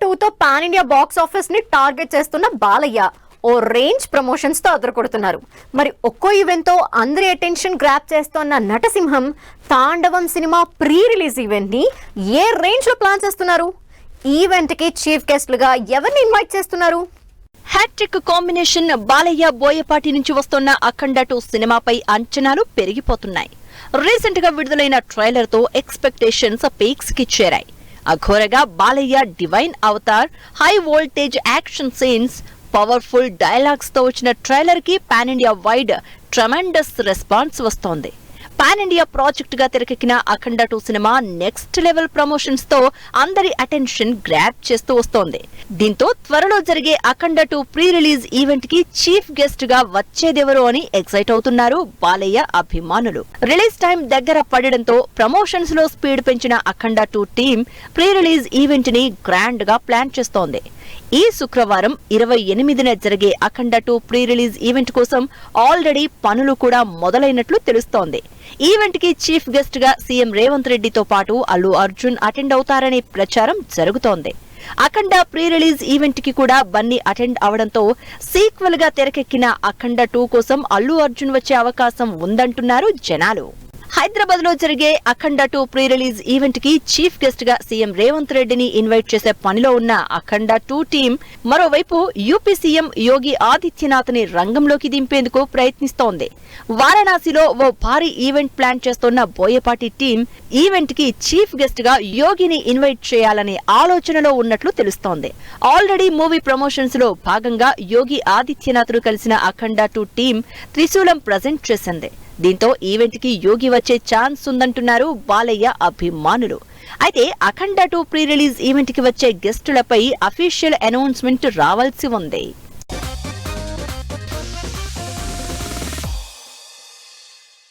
2తో pan India box office ని target చేస్తున్న బాలయ్య ఓ రేంజ్ ప్రమోషన్స్ తో అదరకొడుతున్నారు. మరి ఒక్కో ఈవెంట్ తో అందరి అటెన్షన్ గ్రాప్ చేస్తున్న నటసింహం తాండవం సినిమా ప్రీ రిలీజ్ ఈవెంట్ ని ఏ రేంజ్ లో ప్లాన్ చేస్తున్నారు? ఈవెంట్ కి చీఫ్ గెస్ట్లుగా ఎవరిని ఇన్వైట్ చేస్తున్నారు? హ్యాట్రిక్ కాంబినేషన్ బాలయ్య బోయపాటి నుంచి వస్తున్న అఖండ 2 సినిమాపై అంచనాలు పెరిగిపోతున్నాయి. రీసెంట్ గా విడుదలైన ట్రైలర్ తో ఎక్స్పెక్టేషన్స్ పీక్స్ కి చేరాయి. అఘోరగా Balayya divine avatar, high voltage action scenes, powerful dialogues తో వచ్చిన ట్రైలర్ కి pan India wide tremendous response వస్తోంది. పాన్ ఇండియా ప్రాజెక్ట్ గా తెరకెక్కిన Akhanda 2 cinema next level promotions తో అందరి అటెన్షన్ గ్రాప్ చేస్తూ వస్తోంది. దీంతో త్వరలో జరిగే అఖండ 2 ప్రీ రిలీజ్ ఈవెంట్ కి చీఫ్ గెస్ట్ గా వచ్చేదెవరు అని ఎక్సైట్ అవుతున్నారు బాలయ్య అభిమానులు. రిలీజ్ టైం దగ్గర పడడంతో ప్రమోషన్స్ లో స్పీడ్ పెంచిన అఖండ 2 టీం ప్రీ రిలీజ్ ఈవెంట్ ని గ్రాండ్ గా ప్లాన్ చేస్తోంది. ఈ శుక్రవారం 28న జరిగే అఖండ 2 ప్రీ రిలీజ్ ఈవెంట్ కోసం ఆల్రెడీ పనులు కూడా మొదలైనట్లు తెలుస్తోంది. ఈవెంట్ కి చీఫ్ గెస్ట్ గా సీఎం రేవంత్ రెడ్డితో పాటు అల్లు అర్జున్ అటెండ్ అవుతారనే ప్రచారం జరుగుతోంది. అఖండ ప్రీ రిలీజ్ ఈవెంట్ కి కూడా బన్నీ అటెండ్ అవడంతో సీక్వెల్ గా తెరకెక్కిన అఖండ 2 కోసం అల్లు అర్జున్ వచ్చే అవకాశం ఉందంటున్నారు జనాలు. హైదరాబాద్ లో జరిగే అఖండ 2 ప్రీ రిలీజ్ ఈవెంట్ కి చీఫ్ గెస్ట్ గా సీఎం రేవంత్ రెడ్డిని ఇన్వైట్ చేసే పనిలో ఉన్న అఖండ 2 టీం మరోవైపు యూపీ సీఎం యోగి ఆదిత్యనాథ్ ని రంగంలోకి దింపేందుకు ప్రయత్నిస్తోంది. వారణాసిలో ఓ భారీ ఈవెంట్ ప్లాన్ చేస్తున్న బోయపాటి టీం ఈవెంట్ కి చీఫ్ గెస్ట్ గా యోగిని ఇన్వైట్ చేయాలనే ఆలోచనలో ఉన్నట్లు తెలుస్తోంది. ఆల్రెడీ మూవీ ప్రమోషన్స్ లో భాగంగా యోగి ఆదిత్యనాథ్ ను కలిసిన అఖండ 2 టీం త్రిశూలం ప్రజెంట్ చేసింది. దీంతో ఈవెంట్ కి యోగి వచ్చే ఛాన్స్ ఉందంటున్నారు బాలయ్య అభిమానులు. అయితే అఖండ 2 ప్రీ రిలీజ్ ఈవెంట్ కి వచ్చే గెస్టులపై అఫీషియల్ అనౌన్స్మెంట్ రావాల్సి ఉంది.